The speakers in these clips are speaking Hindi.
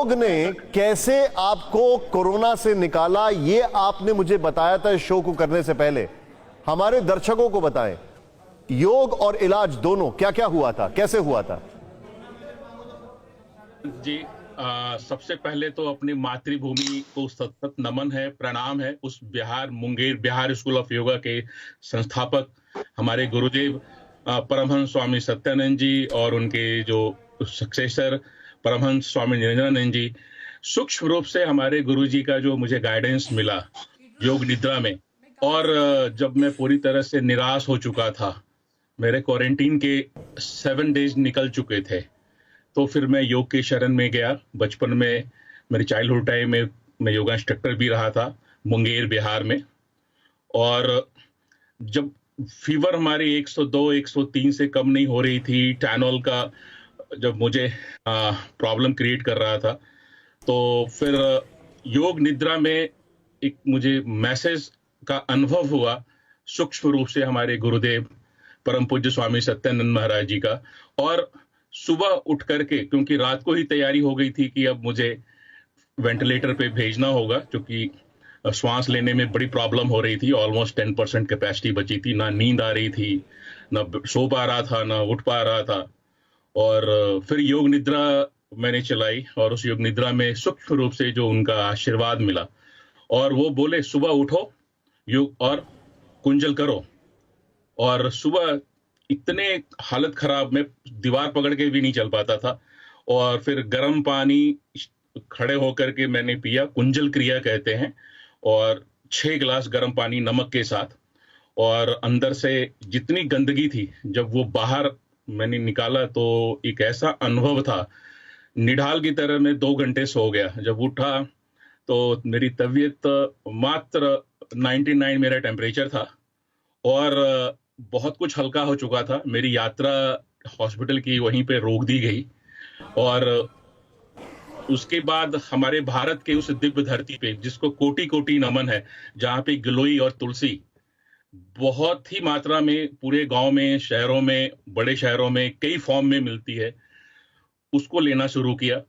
योग ने कैसे आपको कोरोना से निकाला, ये आपने मुझे बताया था इस शो को करने से पहले। हमारे दर्शकों को बताएं, योग और इलाज दोनों क्या क्या हुआ था, कैसे हुआ था? जी, सबसे पहले तो अपनी मातृभूमि को सतत नमन है, प्रणाम है। उस मुंगेर बिहार स्कूल ऑफ योगा के संस्थापक हमारे गुरुदेव परमहंस स्वामी सत्यानंद जी और उनके जो सक्सेसर परमहंस स्वामी निरंजनानंद जी, सूक्ष्म रूप से हमारे गुरु जी का जो मुझे गाइडेंस मिला योग निद्रा में। और जब मैं पूरी तरह से निराश हो चुका था, मेरे क्वारंटीन के 7 डेज निकल चुके थे, तो फिर मैं योग के शरण में गया। बचपन में मेरे चाइल्डहुड टाइम में मैं योगा इंस्ट्रक्टर भी रहा था मुंगेर बिहार में। और जब फीवर हमारी 102 103 से कम नहीं हो रही थी, टैनॉल का जब मुझे प्रॉब्लम क्रिएट कर रहा था, तो फिर योग निद्रा में एक मुझे मैसेज का अनुभव हुआ सूक्ष्म रूप से हमारे गुरुदेव परम पूज्य स्वामी सत्यानंद महाराज जी का। और सुबह उठ करके, क्योंकि रात को ही तैयारी हो गई थी कि अब मुझे वेंटिलेटर पे भेजना होगा, क्योंकि श्वास लेने में बड़ी प्रॉब्लम हो रही थी। ऑलमोस्ट 10% कैपेसिटी बची थी, ना नींद आ रही थी, ना सो पा रहा था, ना उठ पा रहा था। और फिर योग निद्रा मैंने चलाई, और उस योग निद्रा में सूक्ष्म रूप से जो उनका आशीर्वाद मिला, और वो बोले सुबह उठो, योग और कुंजल करो। और सुबह इतने हालत खराब, में दीवार पकड़ के भी नहीं चल पाता था। और फिर गर्म पानी खड़े होकर के मैंने पिया, कुंजल क्रिया कहते हैं, और 6 गिलास गर्म पानी नमक के साथ। और अंदर से जितनी गंदगी थी, जब वो बाहर मैंने निकाला, तो एक ऐसा अनुभव था, निढाल की तरह मैं 2 घंटे सो गया। जब उठा तो मेरी तबीयत मात्र 99 मेरा टेम्परेचर था, और बहुत कुछ हल्का हो चुका था। मेरी यात्रा हॉस्पिटल की वहीं पे रोक दी गई। और उसके बाद हमारे भारत के उस दिव्य धरती पे, जिसको कोटि कोटि नमन है, जहाँ पे गिलोई और तुलसी बहुत ही मात्रा में पूरे गांव में, शहरों में, बड़े शहरों में कई फॉर्म में मिलती है, उसको लेना शुरू किया।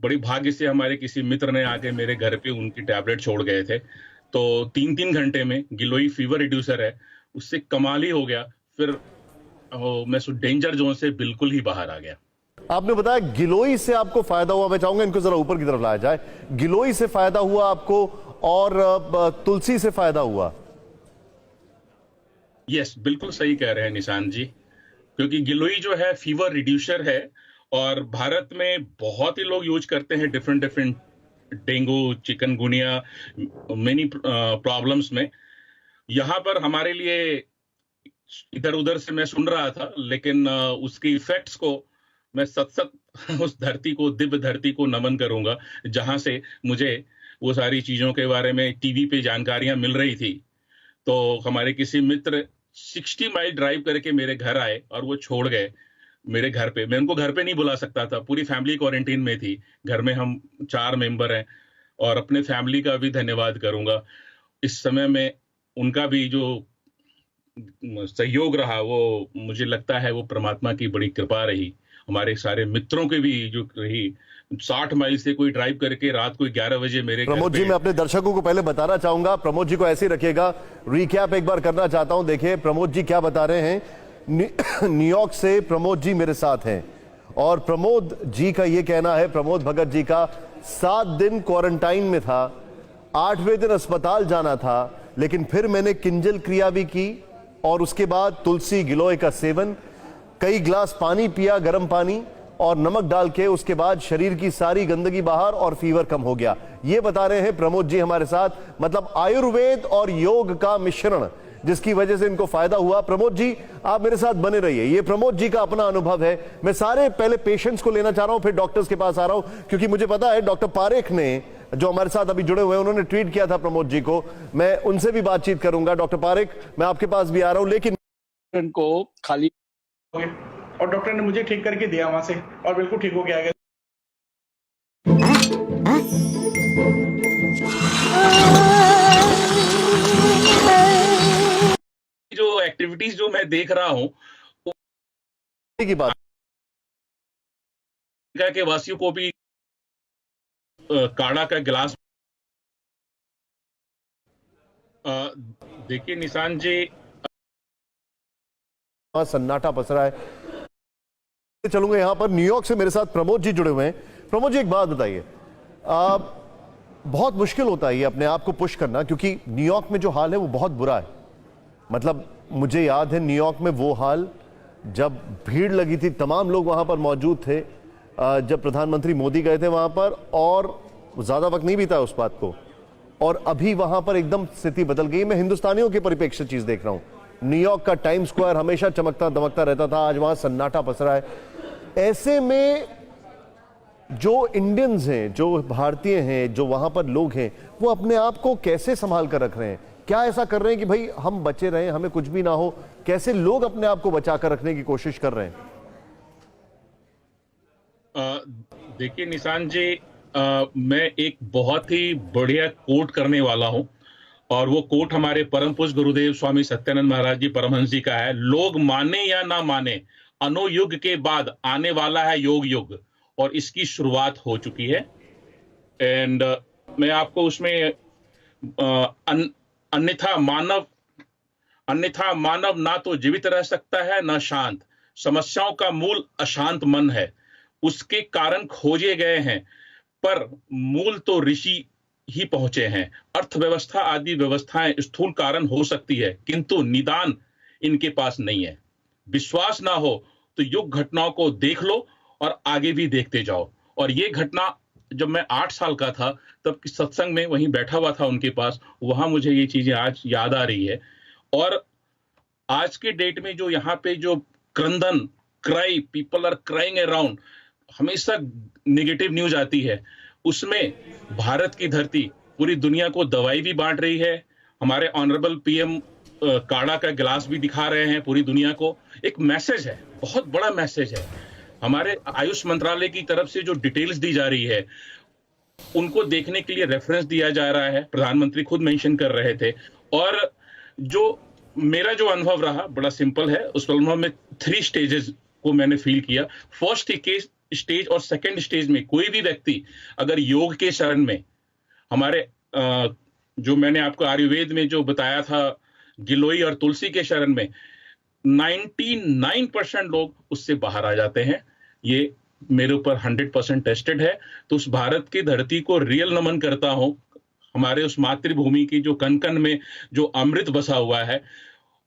बड़ी भाग्य से हमारे किसी मित्र ने आके मेरे घर पे उनकी टैबलेट छोड़ गए थे, तो 3-3 घंटे में गिलोई फीवर रिड्यूसर है, उससे कमाल ही हो गया। फिर मैं डेंजर जोन से बिल्कुल ही बाहर आ गया। आपने बताया गिलोई से आपको फायदा हुआ। मैं चाहूंगा इनको जरा ऊपर की तरफ लाया जाए। गिलोई से फायदा हुआ आपको, और तुलसी से फायदा हुआ? यस, बिल्कुल सही कह रहे हैं निशान जी, क्योंकि गिलोई जो है फीवर रिड्यूसर है, और भारत में बहुत ही लोग यूज करते हैं different different dengue, chikungunya, many problems में। यहाँ पर हमारे लिए इधर उधर से मैं सुन रहा था, लेकिन उसकी इफेक्ट्स को मैं सत सत उस धरती को, दिव्य धरती को नमन करूंगा, जहां से मुझे वो सारी चीजों के बारे में टीवी पे जानकारियां मिल रही थी। तो हमारे किसी मित्र 60 माइल ड्राइव करके मेरे घर आए, और वो छोड़ गए मेरे घर पे। मैं उनको घर पे नहीं बुला सकता था, पूरी फैमिली क्वारंटीन में थी। घर में हम 4 मेंबर हैं, और अपने फैमिली का भी धन्यवाद करूंगा इस समय में। उनका भी जो सहयोग रहा, वो मुझे लगता है वो परमात्मा की बड़ी कृपा रही। हमारे सारे मित्रों के भी जो रही, 60 माइल से कोई ड्राइव करके रात को 11 बजे मेरे घर पे। प्रमोद जी, मैं अपने दर्शकों को पहले बताना चाहूंगा, प्रमोद जी को ऐसे ही रखिएगा, रिकैप एक बार करना चाहता हूं। देखिए प्रमोद जी क्या बता रहे हैं। न्यूयॉर्क से प्रमोद जी मेरे साथ हैं, और प्रमोद जी का यह कहना है, प्रमोद भगत जी का, 7 दिन क्वारंटाइन में था, 8वें दिन अस्पताल जाना था, लेकिन फिर मैंने किंजल क्रिया भी की, और उसके बाद तुलसी गिलोय का सेवन, कई गिलास पानी पिया, गर्म पानी और नमक डाल के, उसके बाद शरीर की सारी गंदगी बाहर और फीवर कम हो गया। ये बता रहे हैं प्रमोद जी हमारे साथ, मतलब आयुर्वेद और योग का मिश्रण, जिसकी वजह से इनको फायदा हुआ। प्रमोद जी, आप मेरे साथ बने रहिए। ये प्रमोद जी का अपना अनुभव है। मैं सारे पहले पेशेंट्स को लेना चाह रहा हूं, फिर डॉक्टर्स के पास आ रहा हूं, क्योंकि मुझे पता है डॉक्टर पारेख ने, जो हमारे साथ अभी जुड़े हुए हैं, उन्होंने ट्वीट किया था प्रमोद जी को। मैं उनसे भी बातचीत करूंगा। डॉक्टर पारेख, मैं आपके पास भी आ रहा हूं, लेकिन को खाली, और डॉक्टर ने मुझे ठीक करके दिया वहां से, और बिल्कुल ठीक हो गया। जो एक्टिविटीज जो मैं देख रहा हूं, की बात के वासियों को भी काढ़ा का गिलास। देखिए निशान जी, सन्नाटा पसरा है। चलूंगा यहां पर न्यूयॉर्क से मेरे साथ प्रमोद जी जुड़े हुए हैं। प्रमोद जी, एक बात बताइए, बहुत मुश्किल होता है ये अपने आप को पुश करना, क्योंकि न्यूयॉर्क में जो हाल है वो बहुत बुरा है। मतलब मुझे याद है न्यूयॉर्क में वो हाल जब भीड़ लगी थी, तमाम लोग वहां पर मौजूद थे जब प्रधानमंत्री मोदी गए थे वहां पर, और ज्यादा वक्त नहीं बीता उस बात को, और अभी वहां पर एकदम स्थिति बदल गई। मैं हिंदुस्तानियों के परिप्रेक्ष्य चीज देख रहा हूं। न्यूयॉर्क का टाइम स्क्वायर हमेशा चमकता दमकता रहता था, आज वहां सन्नाटा पसरा है। ऐसे में जो इंडियंस हैं, जो भारतीय हैं, जो वहां पर लोग हैं, वो अपने आप को कैसे संभाल कर रख रहे हैं? क्या ऐसा कर रहे हैं कि भाई हम बचे रहें, हमें कुछ भी ना हो? कैसे लोग अपने आप को बचा कर रखने की कोशिश कर रहे हैं? देखिए निशान जी, मैं एक बहुत ही बढ़िया कोट करने वाला हूं, और वो कोट हमारे परम पूज्य गुरुदेव स्वामी सत्यानंद महाराज जी परमहंस जी का है। लोग माने या ना माने, अनुयुग के बाद आने वाला है योग युग, और इसकी शुरुआत हो चुकी है। एंड मैं आपको उसमें अन्यथा मानव ना तो जीवित रह सकता है ना शांत। समस्याओं का मूल अशांत मन है, उसके कारण खोजे गए हैं, पर मूल तो ऋषि ही पहुंचे हैं। अर्थव्यवस्था आदि व्यवस्थाएं स्थूल कारण हो सकती है, किंतु निदान इनके पास नहीं है। विश्वास ना हो तो युग घटनाओं को देख लो और आगे भी देखते जाओ। और ये घटना जब मैं 8 साल का था तब की सत्संग में वहीं बैठा हुआ था उनके पास, वहां मुझे ये चीजें आज याद आ रही है। और आज के डेट में जो यहाँ पे जो क्रंदन, cry, people are crying around, हमेशा नेगेटिव न्यूज आती है, उसमें भारत की धरती पूरी दुनिया को दवाई भी बांट रही है। हमारे ऑनरेबल पीएम काढ़ा का गिलास भी दिखा रहे हैं पूरी दुनिया को। एक मैसेज है, बहुत बड़ा मैसेज है। हमारे आयुष मंत्रालय की तरफ से जो डिटेल्स दी जा रही है, उनको देखने के लिए रेफरेंस दिया जा रहा है, प्रधानमंत्री खुद मेंशन कर रहे थे। और जो मेरा जो अनुभव रहा बड़ा सिंपल है। उस अनुभव में 3 स्टेजेस को मैंने फील किया। फर्स्ट स्टेज और सेकंड स्टेज में कोई भी व्यक्ति अगर योग के शरण में, हमारे जो मैंने आपको आयुर्वेद में जो बताया था, गिलोई और तुलसी के शरण में 99% लोग उससे बाहर आ जाते हैं। ये मेरे ऊपर 100% टेस्टेड है। तो उस भारत की धरती को रियल नमन करता हूं, हमारे उस मातृभूमि की जो कण कण में जो अमृत बसा हुआ है,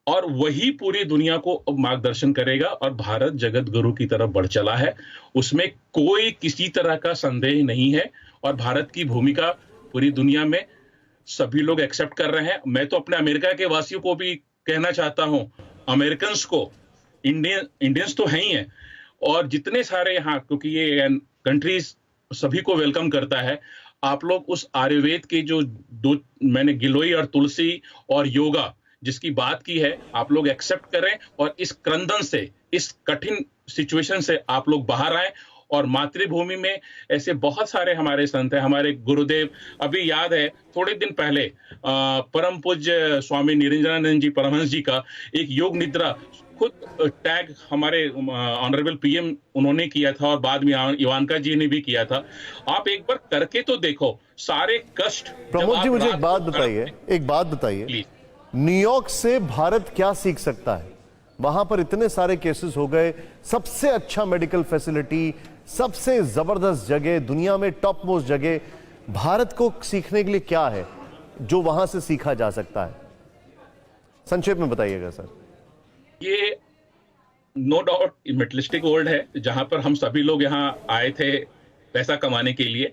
और वही पूरी दुनिया को मार्गदर्शन करेगा। और भारत जगत गुरु की तरफ बढ़ चला है, उसमें कोई किसी तरह का संदेह नहीं है। और भारत की भूमिका पूरी दुनिया में सभी लोग एक्सेप्ट कर रहे हैं। मैं तो अपने अमेरिका के वासियों को भी कहना चाहता हूं, अमेरिकन्स को, इंडियंस तो हैं ही हैं, और जितने सारे यहाँ, क्योंकि ये कंट्रीज सभी को वेलकम करता है, आप लोग उस आयुर्वेद के जो 2 मैंने गिलोई और तुलसी और योगा जिसकी बात की है, आप लोग एक्सेप्ट करें, और इस क्रंदन से, इस कठिन सिचुएशन से आप लोग बाहर आए। और मातृभूमि में ऐसे बहुत सारे हमारे संत हैं, हमारे गुरुदेव। अभी याद है थोड़े दिन पहले परम पूज्य स्वामी निरंजनानंद जी परमहंस जी का एक योग निद्रा खुद टैग हमारे ऑनरेबल पीएम उन्होंने किया था, और बाद में इवानका जी ने भी किया था। आप एक बार करके तो देखो, सारे कष्ट। प्रमोद जी, मुझे एक बात बताइए, न्यूयॉर्क से भारत क्या सीख सकता है? वहां पर इतने सारे केसेस हो गए, सबसे अच्छा मेडिकल फैसिलिटी, सबसे जबरदस्त जगह, दुनिया में टॉप मोस्ट जगह, भारत को सीखने के लिए क्या है जो वहां से सीखा जा सकता है? संक्षेप में बताइएगा सर। ये नो डाउट मेटलिस्टिक वर्ल्ड है, जहां पर हम सभी लोग यहाँ आए थे पैसा कमाने के लिए।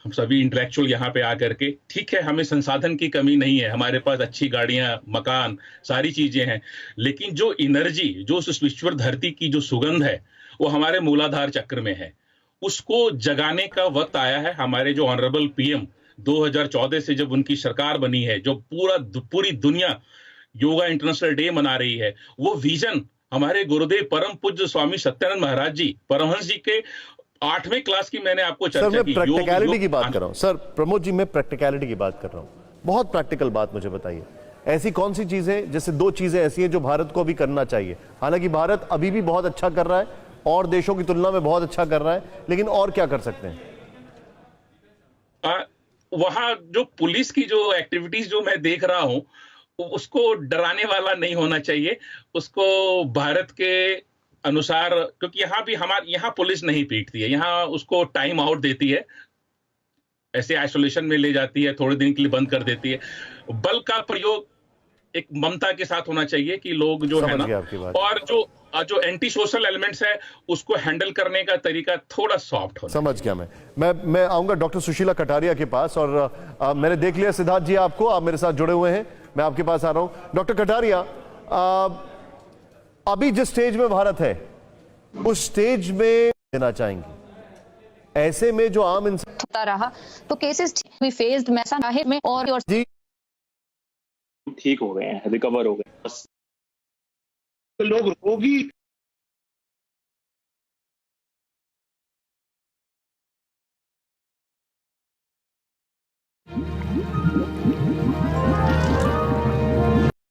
हम सभी इंटेलेक्चुअल यहाँ पे आकर के, ठीक है, हमें संसाधन की कमी नहीं है, हमारे पास अच्छी गाड़ियां, मकान, सारी चीजें हैं, लेकिन जो एनर्जी, जो उस ईश्वर धरती की जो सुगंध है, वो हमारे मूलाधार चक्र में है। उसको जगाने का वक्त आया है। हमारे जो ऑनरेबल पीएम 2014 से जब उनकी सरकार बनी है, जो पूरी दुनिया योगा इंटरनेशनल डे मना रही है, वो विजन हमारे गुरुदेव परम पूज्य स्वामी सत्यानंद महाराज जी परमहंस जी के 8वें क्लास की मैंने आपको चर्चा की। सर, मैं प्रैक्टिकलिटी की बात कर रहा हूं। सर प्रमोद जी, मैं प्रैक्टिकलिटी की बात कर रहा हूं। बहुत प्रैक्टिकल बात मुझे बताइए, ऐसी कौन सी चीजें, जैसे 2 चीजें ऐसी हैं जो भारत को अभी करना चाहिए? हालांकि भारत अभी भी बहुत अच्छा कर रहा है और देशों की तुलना में बहुत अच्छा कर रहा है, लेकिन और क्या कर सकते हैं? वहां जो पुलिस की जो एक्टिविटीज जो मैं देख रहा हूं, उसको डराने वाला नहीं होना चाहिए। उसको भारत के अनुसार, क्योंकि यहाँ भी हमारे यहाँ पुलिस नहीं पीटती है, यहाँ उसको टाइम आउट देती है, ऐसे आइसोलेशन में ले जाती है, थोड़े दिन के लिए बंद कर देती है। बल का प्रयोग एक ममता के साथ होना चाहिए कि लोग जो है समझ ना, गया आपकी बात। और जो एंटी सोशल एलिमेंट्स है उसको हैंडल करने का तरीका थोड़ा सॉफ्ट होना। समझ गया। मैं आऊंगा डॉक्टर सुशीला कटारिया के पास, और मैंने देख लिया सिद्धार्थ जी आपको, आप मेरे साथ जुड़े हुए हैं, मैं आपके पास आ रहा हूं। डॉक्टर कटारिया, अभी जिस स्टेज में भारत है उस स्टेज में देना चाहेंगे, ऐसे में जो आम इंसान होता रहा तो केसेस वी फेस्ड में और जी ठीक हो गए हैं, रिकवर हो गए। बस लोग रोगी